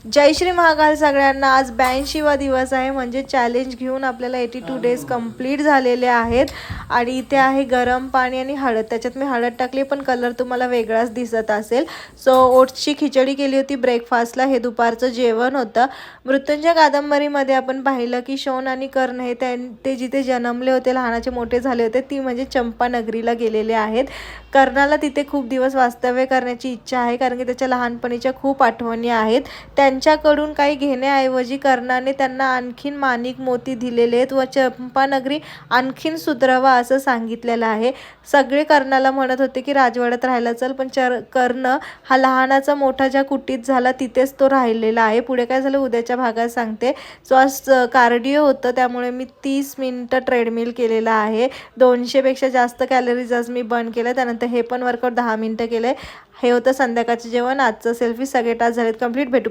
जय श्री महाकाल सगळ्यांना। आज 82वा दिवस आहे, म्हणजे चॅलेंज घेऊन आपल्याला 82 डेज कंप्लीट झालेले आहेत। आणि इथे आहे गरम पाणी आणि हळद, त्याच्यात मी हळद टाकली पण कलर तुम्हाला वेगळाच दिसत असेल। सो ओट्सची खिचडी केली होती ब्रेकफास्टला, हे दुपारचं जेवण होतं। मृत्युंजय कादंबरीमध्ये आपण पाहिलं की शौन आणि कर्ण हे ते जिथे जन्मले होते, लहानाचे मोठे झाले होते, ती म्हणजे चंपानगरीला गेलेले आहेत। कर्णाला तिथे खूप दिवस वास्तव्य करण्याची इच्छा आहे, कारण की त्याच्या लहानपणीच्या खूप आठवणी आहेत। त्यांच्याकडून काही घेण्याऐवजी कर्णाने त्यांना आणखीन माणिक मोती दिलेले आहेत व चंपानगरी आणखीन सुधरवा असं सांगितलेलं आहे। सगळे कर्णाला म्हणत होते की राजवाड्यात राहायला चल, पण कर्ण हा लहानाचा मोठा ज्या कुटीत झाला तिथेच तो राहिलेला आहे। पुढे काय झालं उद्याच्या भागात सांगते। सो आज कार्डिओ होतं, त्यामुळे मी 30 मिनिटं ट्रेडमिल केलेला आहे। 200 पेक्षा जास्त कॅलरीज आज मी बर्न केलं। त्यानंतर हे पण वर्कआउट 10 मिनिटं केले। हे होतं संध्याकाळचं जेवण। आजचं सेल्फी, सगळे टास्क झालेत कंप्लीट। भेटू